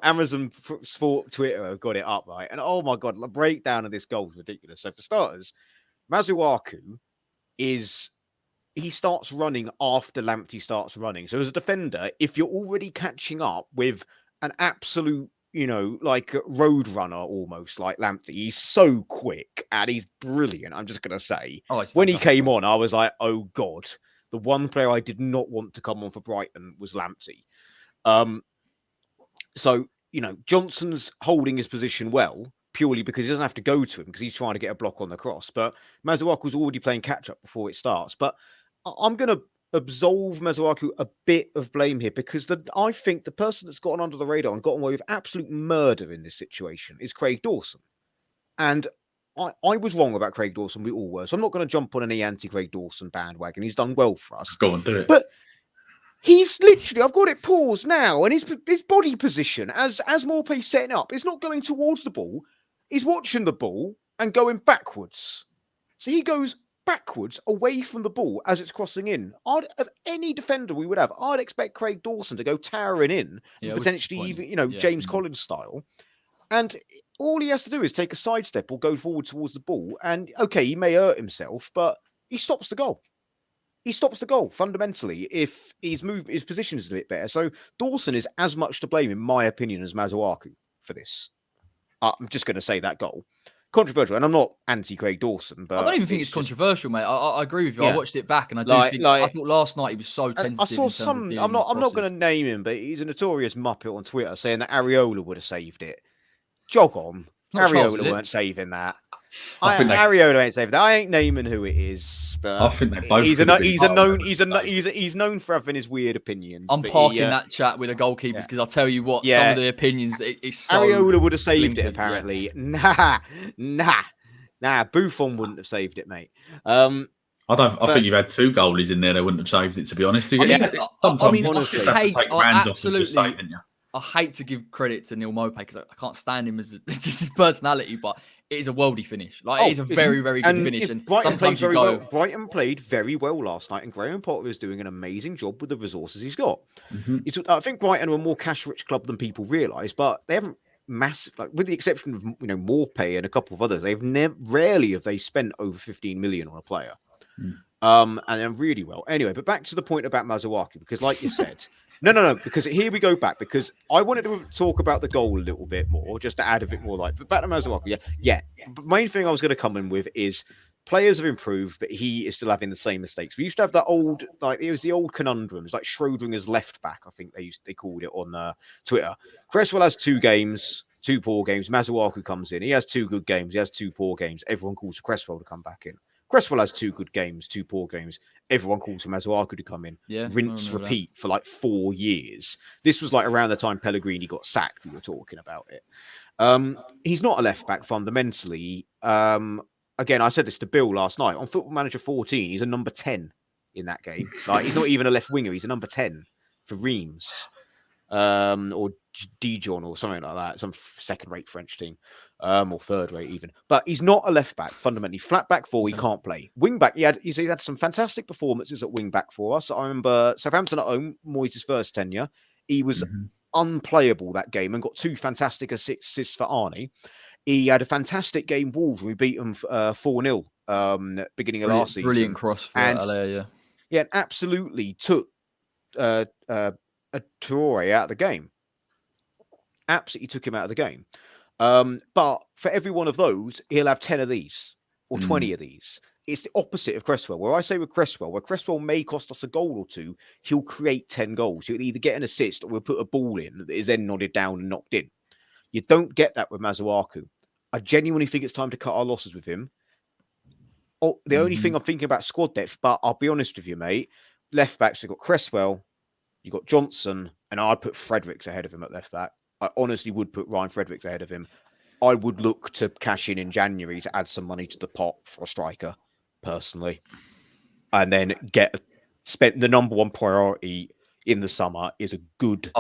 Amazon Sport Twitter have got it up, right? And oh my god, the breakdown of this goal is ridiculous. So for starters, Masuaku he starts running after Lamptey starts running. So as a defender, if you're already catching up with an absolute, you know, like road runner almost like Lamptey, he's so quick and he's brilliant. I'm just going to say, when he came on, I was like, oh God, the one player I did not want to come on for Brighton was Lamptey. So, you know, Johnson's holding his position well, purely because he doesn't have to go to him because he's trying to get a block on the cross. But Masuaku's already playing catch-up before it starts. But I'm going to absolve Masuaku a bit of blame here, because I think the person that's gotten under the radar and gotten away with absolute murder in this situation is Craig Dawson. And I was wrong about Craig Dawson. We all were. So I'm not going to jump on any anti-Craig Dawson bandwagon. He's done well for us. Go on, do it. But he's literally, I've got it paused now, and his body position as Morpé's setting up is not going towards the ball. He's watching the ball and going backwards. So he goes backwards away from the ball as it's crossing in. Of any defender we would have, I'd expect Craig Dawson to go towering in and potentially even, James Collins style. And all he has to do is take a sidestep or go forward towards the ball. And okay, he may hurt himself, but he stops the goal. He stops the goal fundamentally if his position is a bit better. So Dawson is as much to blame, in my opinion, as Masuaku for this. I'm just going to say that goal. Controversial, and I'm not anti Craig Dawson, but I don't even think it's controversial, mate. I agree with you. I watched it back, and I I thought last night he was so tentative. I saw some. I'm not going to name him, but he's a notorious muppet on Twitter saying that Areola would have saved it. Jog on. Areola weren't saving that. Areola ain't saving that. I ain't naming who it is, but I think they both. He's known for having his weird opinions. I'm parking that chat with the goalkeepers because I'll tell you what, some of the opinions it's so Areola would have saved it apparently. Yeah. Nah. Buffon wouldn't have saved it, mate. I think you've had 2 goalies in there that wouldn't have saved it. To be honest, honestly, I hate to give credit to Neil Maupay because I can't stand him as just his personality, but it is a worldy finish. It is a very, very good finish. And sometimes Brighton played very well last night, and Graham Potter is doing an amazing job with the resources he's got. Mm-hmm. I think Brighton are a more cash-rich club than people realise, but they haven't massive, with the exception of Maupay and a couple of others, rarely have they spent over 15 million on a player. And then really well. Anyway, but back to the point about Masuaku, because like you said, no, because here we go back, because I wanted to talk about the goal a little bit more, just to add a bit more light. But back to Masuaku, yeah. The main thing I was going to come in with is players have improved, but he is still having the same mistakes. We used to have that old, it was the old conundrums, like Schrodinger's left back, I think they called it on Twitter. Cresswell has 2 games, 2 poor games. Masuaku comes in, he has 2 good games, he has 2 poor games. Everyone calls for Cresswell to come back in. Cresswell has 2 good games, 2 poor games. Everyone calls for Masuaku to come in. Yeah, rinse, repeat for 4 years. This was around the time Pellegrini got sacked. We were talking about it. He's not a left back fundamentally. Again, I said this to Bill last night. On Football Manager 14, he's a number 10 in that game. He's not even a left winger. He's a number 10 for Reims. Or Dijon or something like that. Some second-rate French team. Or third-rate even. But he's not a left-back, fundamentally. Flat-back 4, he can't play. Wing-back, he had some fantastic performances at wing-back for us. I remember Southampton at home, Moyes' first tenure. He was unplayable that game and got 2 fantastic assists for Arnie. He had a fantastic game, Wolves, when we beat them 4-0 beginning of last season. Brilliant cross for LA, yeah. Yeah, absolutely took a Traore out of the game. Absolutely took him out of the game. But for every one of those, he'll have 10 of these or 20 of these. It's the opposite of Cresswell. Where I say with Cresswell, where Cresswell may cost us a goal or 2, he'll create 10 goals. He'll either get an assist or we'll put a ball in that is then nodded down and knocked in. You don't get that with Masuaku. I genuinely think it's time to cut our losses with him. The only thing I'm thinking about squad depth, but I'll be honest with you, mate. Left backs, you've got Cresswell, you've got Johnson, and I'd put Fredericks ahead of him at left back. I honestly would put Ryan Fredericks ahead of him. I would look to cash in January to add some money to the pot for a striker, personally. And then spend the number 1 priority in the summer is a good,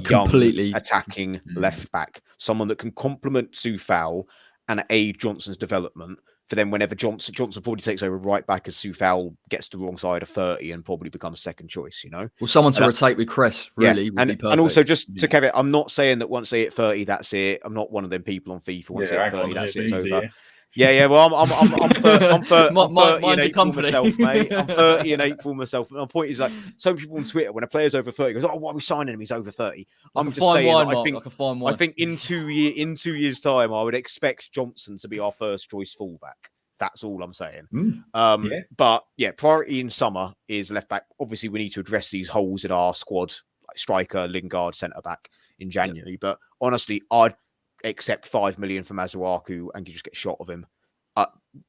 young, attacking left back. Someone that can complement Soufal and aid Johnson's development. For then whenever Johnson probably takes over right back as Soufal gets the wrong side of 30 and probably becomes second choice, Well, someone to rotate with Cress really would be perfect. And also just to caveat, I'm not saying that once they hit 30, that's it. I'm not one of them people on FIFA. Once they hit 30, that's it. It's over. Yeah. Well, I'm 30 in April myself, mate. I'm 30 in April myself. My point is some people on Twitter, when a player's over 30, goes, "Oh, why are we signing him? He's over 30." I'm just saying, I think in 2 years' time, I would expect Johnson to be our first choice fullback. That's all I'm saying. But yeah, priority in summer is left back. Obviously, we need to address these holes in our squad, like striker, Lingard, centre back in January. But honestly, I'd accept 5 million for Masuaku and you just get a shot of him.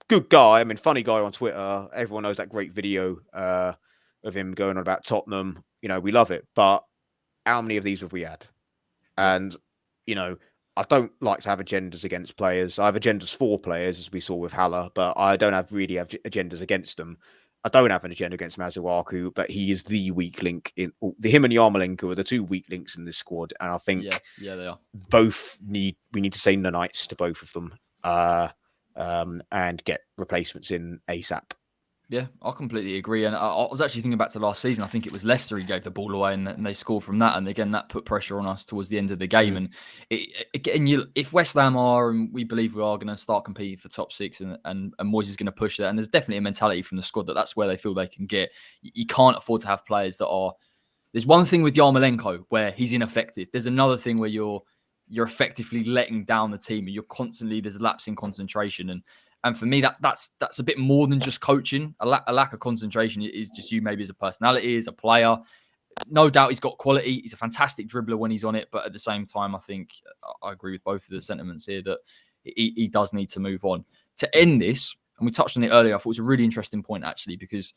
Good guy. Funny guy on Twitter. Everyone knows that great video of him going on about Tottenham. We love it. But how many of these have we had? And, I don't like to have agendas against players. I have agendas for players, as we saw with Haller, but I don't have agendas against them. I don't have an agenda against Masuaku, but he is the weak link in him and Yarmolenko are the 2 weak links in this squad, and I think they are. We need to say no nights to both of them, and get replacements in ASAP. Yeah, I completely agree. And I was actually thinking back to last season. I think it was Leicester who gave the ball away and they scored from that. And again, that put pressure on us towards the end of the game. And if West Ham are, and we believe we are going to start competing for top six and Moyes is going to push that, and there's definitely a mentality from the squad that's where they feel they can get. You can't afford to have players that are. There's one thing with Yarmolenko where he's ineffective. There's another thing where you're effectively letting down the team and you're constantly, there's a lapse in concentration. And for me, that's a bit more than just coaching. A lack of concentration is just you maybe as a personality, as a player. No doubt he's got quality. He's a fantastic dribbler when he's on it. But at the same time, I think I agree with both of the sentiments here that he does need to move on. To end this, and we touched on it earlier, I thought it was a really interesting point actually, because,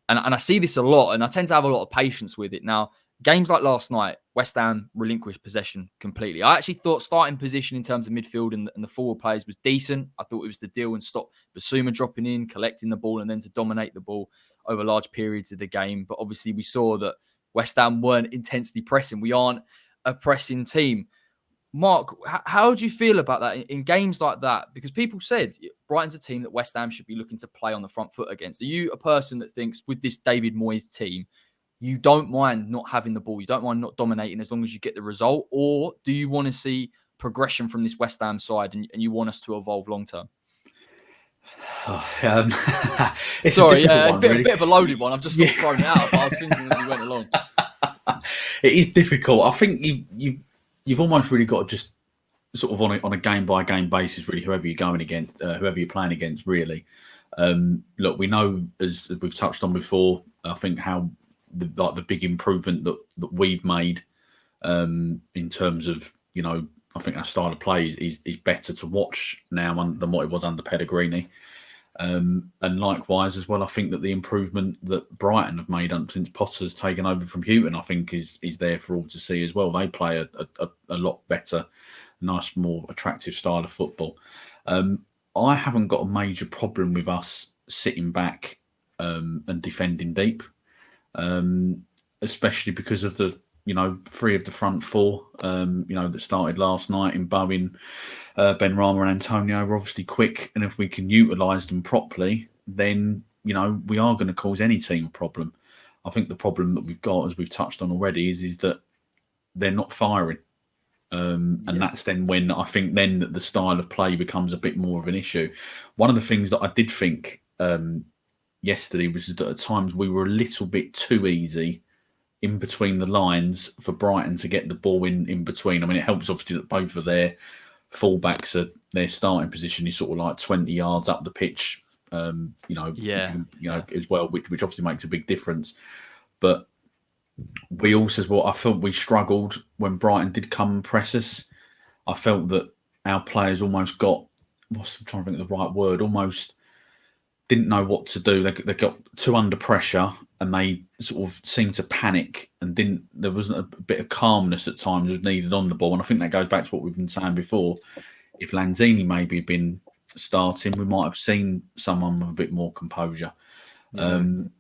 and I see this a lot, and I tend to have a lot of patience with it. Now, games like last night, West Ham relinquished possession completely. I actually thought starting position in terms of midfield and the forward players was decent. I thought it was to deal and stop Basuma dropping in, collecting the ball, and then to dominate the ball over large periods of the game. But obviously, we saw that West Ham weren't intensely pressing. We aren't a pressing team. Mark, how do you feel about that in games like that? Because people said Brighton's a team that West Ham should be looking to play on the front foot against. Are you a person that thinks with this David Moyes team, you don't mind not having the ball, you don't mind not dominating as long as you get the result? Or do you want to see progression from this West Ham side and you want us to evolve long term? It's a difficult one, it's a bit of a loaded one. I've just sort of thrown it out, but I was thinking as we went along. It is difficult. I think you've almost really got to just sort of on a game by game basis, really, whoever you're going against, whoever you're playing against, really. Look, we know, as we've touched on before, I think how the big improvement that we've made in terms of, I think our style of play is better to watch now than what it was under Pellegrini. And likewise as well, I think that the improvement that Brighton have made since Potter's taken over from Houghton, I think is there for all to see as well. They play a lot better, nice, more attractive style of football. I haven't got a major problem with us sitting back and defending deep, especially because of the three of the front four, that started last night in Bowen, Benrahma and Antonio were obviously quick. And if we can utilise them properly, then, we are going to cause any team a problem. I think the problem that we've got, as we've touched on already, is that they're not firing. And that's then when I think then that the style of play becomes a bit more of an issue. One of the things that I did think yesterday was that at times we were a little bit too easy in between the lines for Brighton to get the ball in between. I mean, it helps obviously that both of their fullbacks are their starting position is sort of like 20 yards up the pitch, as well, which obviously makes a big difference. But we also, I felt we struggled when Brighton did come and press us. I felt that our players almost got, I'm trying to think of the right word, almost didn't know what to do. They got too under pressure and they sort of seemed to panic and there wasn't a bit of calmness at times was needed on the ball. And I think that goes back to what we've been saying before. If Lanzini maybe had been starting, we might have seen someone with a bit more composure. To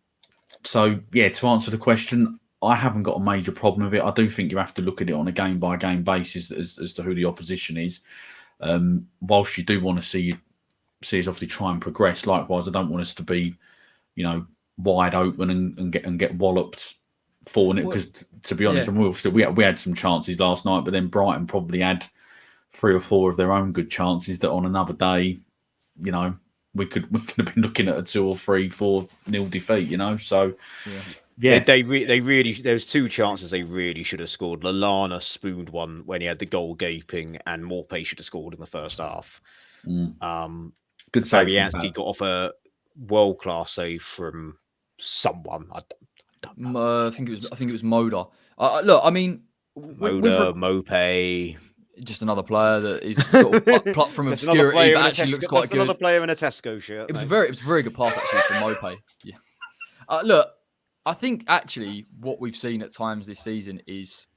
answer the question, I haven't got a major problem with it. I do think you have to look at it on a game by game basis as to who the opposition is. Whilst you do want to see us obviously try and progress, likewise, I don't want us to be, wide open and get walloped for it. Because to be honest, we had some chances last night, but then Brighton probably had 3 or 4 of their own good chances that on another day, we could have been looking at a 2 or 3, 4-0 defeat. So. Yeah, they really. There was 2 chances they really should have scored. Lallana spooned one when he had the goal gaping, and Morpay should have scored in the first half. Good save. Fabianski got off a world-class save from someone. I think it was Moda. Look, I mean, Mopay. Just another player that is sort of plucked from obscurity, but actually looks quite good. Another player in a Tesco shirt. It was a very good pass actually from Mopay. Yeah. Look. I think actually what we've seen at times this season is,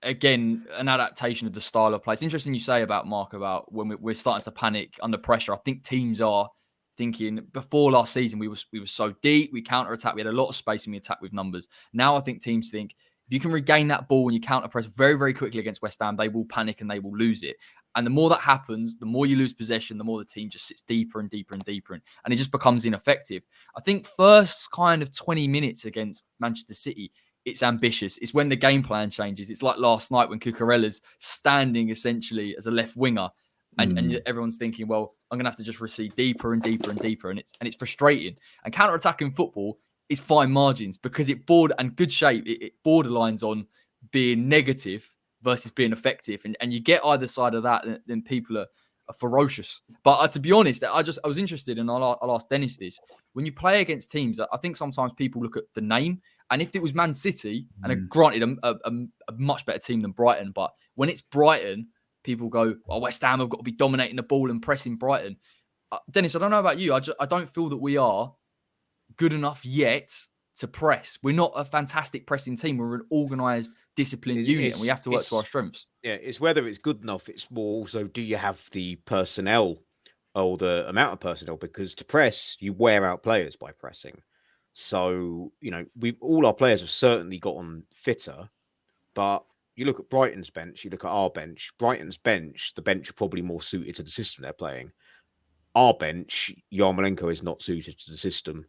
again, an adaptation of the style of play. It's interesting you say about Mark about when we're starting to panic under pressure. I think teams are thinking before last season we were so deep, we counter-attack, we had a lot of space and we attack with numbers. Now I think teams think if you can regain that ball and you counter-press very, very quickly against West Ham, they will panic and they will lose it. And the more that happens, the more you lose possession, the more the team just sits deeper and deeper and deeper in, and it just becomes ineffective. I think first kind of 20 minutes against Manchester City, it's ambitious. It's when the game plan changes. It's like last night when Cucurella's standing essentially as a left winger, and everyone's thinking, well, I'm going to have to just recede deeper and deeper and deeper, and it's frustrating. And counter-attacking football is fine margins because it good shape. It borderlines on being negative versus being effective, and you get either side of that, then people are ferocious. But to be honest, I was interested, and I'll ask Dennis this: when you play against teams, I think sometimes people look at the name, and if it was Man City, and granted a much better team than Brighton, but when it's Brighton, people go, "Oh, West Ham have got to be dominating the ball and pressing Brighton." Dennis, I don't know about you, I don't feel that we are good enough yet to press. We're not a fantastic pressing team. We're an organised, disciplined unit, and we have to work to our strengths. Yeah, it's whether it's good enough. It's more also, do you have the personnel or the amount of personnel? Because to press, you wear out players by pressing. So, all our players have certainly gotten fitter, but you look at Brighton's bench, you look at our bench. Brighton's bench, the bench are probably more suited to the system they're playing. Our bench, Yarmolenko is not suited to the system.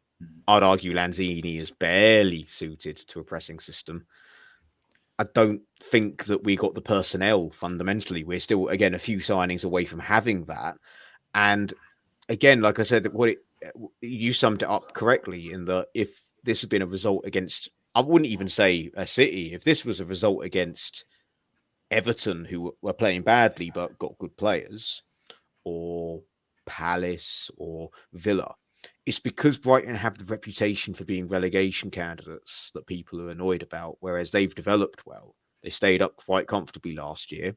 I'd argue Lanzini is barely suited to a pressing system. I don't think that we got the personnel fundamentally. We're still, again, a few signings away from having that. And again, like I said, you summed it up correctly in that if this had been a result against, I wouldn't even say a City, if this was a result against Everton, who were playing badly but got good players, or Palace or Villa, it's because Brighton have the reputation for being relegation candidates that people are annoyed about, whereas they've developed well. They stayed up quite comfortably last year.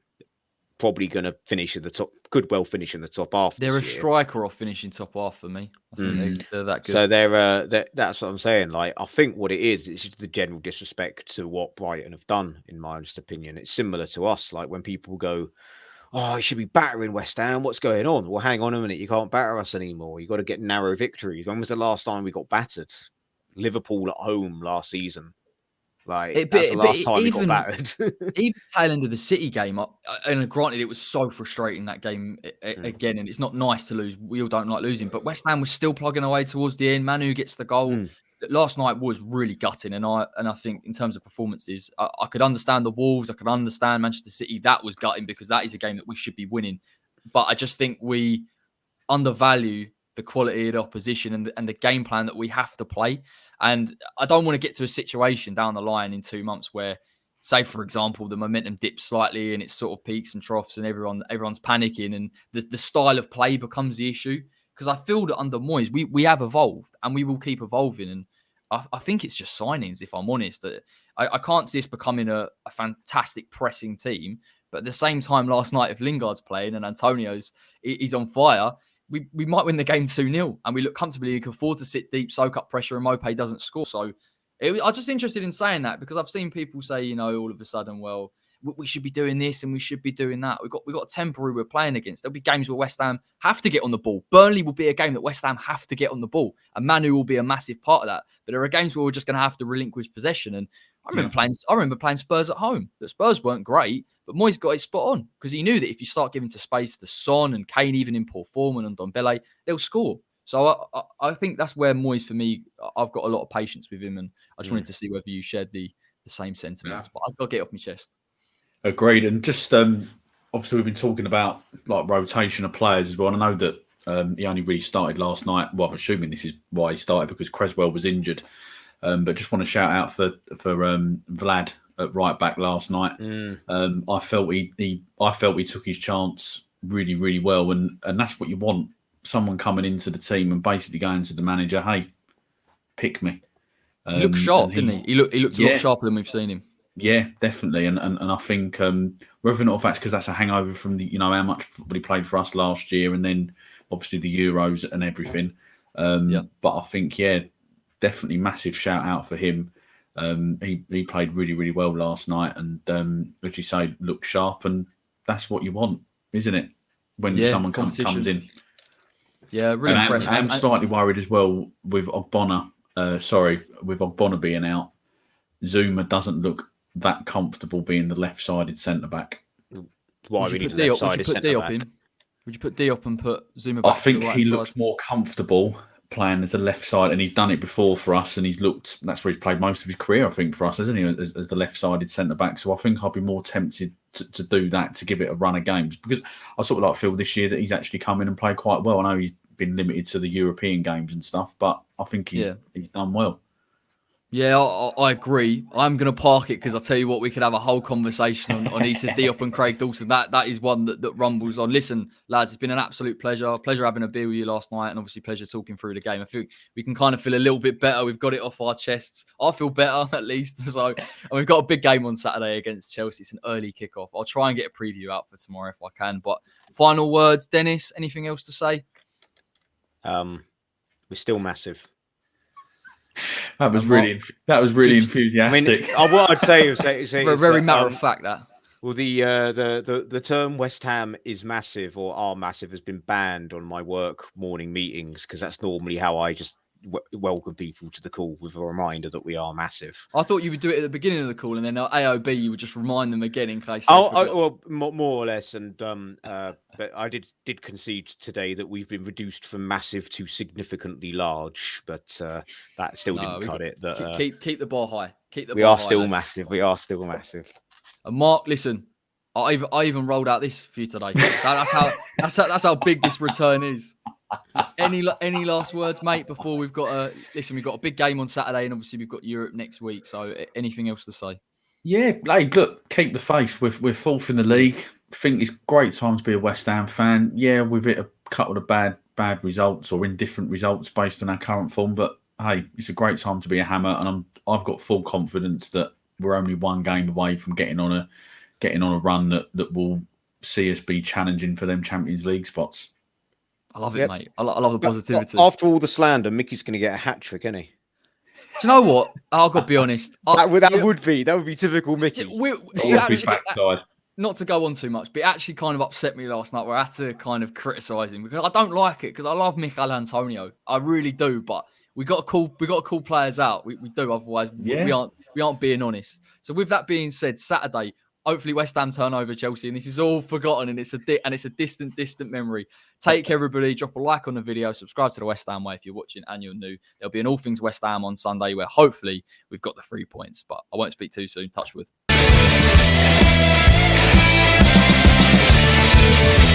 Probably going to finish in the top, could well finish in the top half. They're a striker off finishing top half for me. I think they're that good. So that's what I'm saying. Like, I think what it is, it's just the general disrespect to what Brighton have done, in my honest opinion. It's similar to us. Like when people go, "Oh, you should be battering West Ham. What's going on?" Well, hang on a minute. You can't batter us anymore. You got to get narrow victories. When was the last time we got battered? Liverpool at home last season. That's the last time we got battered. Even tail end of the City game, and granted, it was so frustrating that game again, and it's not nice to lose. We all don't like losing, but West Ham was still plugging away towards the end. Manu gets the goal. Last night was really gutting, and I think in terms of performances, I could understand the Wolves, I could understand Manchester City. That was gutting because that is a game that we should be winning. But I just think we undervalue the quality of the opposition and the game plan that we have to play. And I don't want to get to a situation down the line in 2 months where, say, for example, the momentum dips slightly and it's sort of peaks and troughs and everyone's panicking and the style of play becomes the issue. Because I feel that under Moyes, we have evolved and we will keep evolving. And I think it's just signings, if I'm honest. I can't see us becoming a fantastic pressing team. But at the same time, last night, if Lingard's playing and Antonio's is on fire, we might win the game 2-0 and we look comfortably. We can afford to sit deep, soak up pressure, and Mopé doesn't score. So I'm just interested in saying that because I've seen people say, all of a sudden, well, we should be doing this and we should be doing that. We've got a temporary we're playing against. There'll be games where West Ham have to get on the ball. Burnley will be a game that West Ham have to get on the ball. And Manu will be a massive part of that. But there are games where we're just going to have to relinquish possession. And I remember playing Spurs at home. The Spurs weren't great, but Moyes got it spot on because he knew that if you start giving to space to Son and Kane, even in poor form, and Ndombele, they'll score. So I think that's where Moyes, for me, I've got a lot of patience with him. And I just wanted to see whether you shared the same sentiments. But I've got to get it off my chest. Agreed. And just obviously we've been talking about like rotation of players as well. And I know that he only really started last night. Well, I'm assuming this is why he started because Creswell was injured. But just want to shout out for Vlad at right back last night. I felt he took his chance really, really well, and that's what you want. Someone coming into the team and basically going to the manager, "Hey, pick me." He looked sharp, didn't he? He looked a lot sharper than we've seen him. Yeah, definitely, and I think whether or not that's because that's a hangover from the how much football he played for us last year, and then obviously the Euros and everything. But I think definitely massive shout out for him. He played really, really well last night, and as you say, looked sharp, and that's what you want, isn't it? When someone comes in. Yeah, really impressed. I'm slightly worried as well with Ogbonna. With Ogbonna being out, Zuma doesn't look that comfortable being the left-sided centre back. why we need a left-sided centre-back. Would you put Diop and put Zuma I back? think to the right he side? looks more comfortable playing as a left side, and he's done it before for us, and that's where he's played most of his career, I think, for us, hasn't he, as the left-sided centre-back. So I think I'll be more tempted to do that, to give it a run of games, because I sort of like feel this year that he's actually come in and played quite well. I know he's been limited to the European games and stuff, but I think he's done well. Yeah, I agree. I'm going to park it because I'll tell you what, we could have a whole conversation on Issa Diop and Craig Dawson. That is one that rumbles on. Listen, lads, it's been an absolute pleasure. Pleasure having a beer with you last night, and obviously pleasure talking through the game. I think we can kind of feel a little bit better. We've got it off our chests. I feel better, at least. So, and we've got a big game on Saturday against Chelsea. It's an early kickoff. I'll try and get a preview out for tomorrow if I can. But final words, Dennis, anything else to say? We're still massive. That was really enthusiastic. I mean, what I'd say is very matter of fact that. Well, the term West Ham is massive or are massive has been banned on my work morning meetings, because that's normally how I just welcome people to the call with a reminder that we are massive. I thought you would do it at the beginning of the call, and then AOB you would just remind them again in case. Well, more or less, and but I did concede today that we've been reduced from massive to significantly large, but that still didn't cut it. That keep the bar high. We are still massive. We are still massive. And Mark, listen, I even rolled out this for you today. That's how big this return is. Any last words, mate? Before we've got we've got a big game on Saturday, and obviously we've got Europe next week. So anything else to say? Yeah, hey, look, keep the faith. We're fourth in the league. I think it's a great time to be a West Ham fan. Yeah, we've hit a couple of bad results or indifferent results based on our current form, but hey, it's a great time to be a Hammer, and I've got full confidence that we're only one game away from getting on a run that will see us be challenging for them Champions League spots. I love it, mate. I love the positivity. After all the slander, Mickey's going to get a hat-trick, isn't he? Do you know what? I've got to be honest. That would be typical Mickey. Not to go on too much, but it actually kind of upset me last night where I had to kind of criticise him, because I don't like it, because I love Mikel Antonio. I really do, but we got to call players out. We do, otherwise we aren't being honest. So with that being said, Saturday, hopefully West Ham turn over Chelsea, and this is all forgotten, and it's a distant memory. Take care, everybody. Drop a like on the video. Subscribe to the West Ham Way if you're watching and you're new. There'll be an All Things West Ham on Sunday, where hopefully we've got the 3 points, but I won't speak too soon. Touch wood.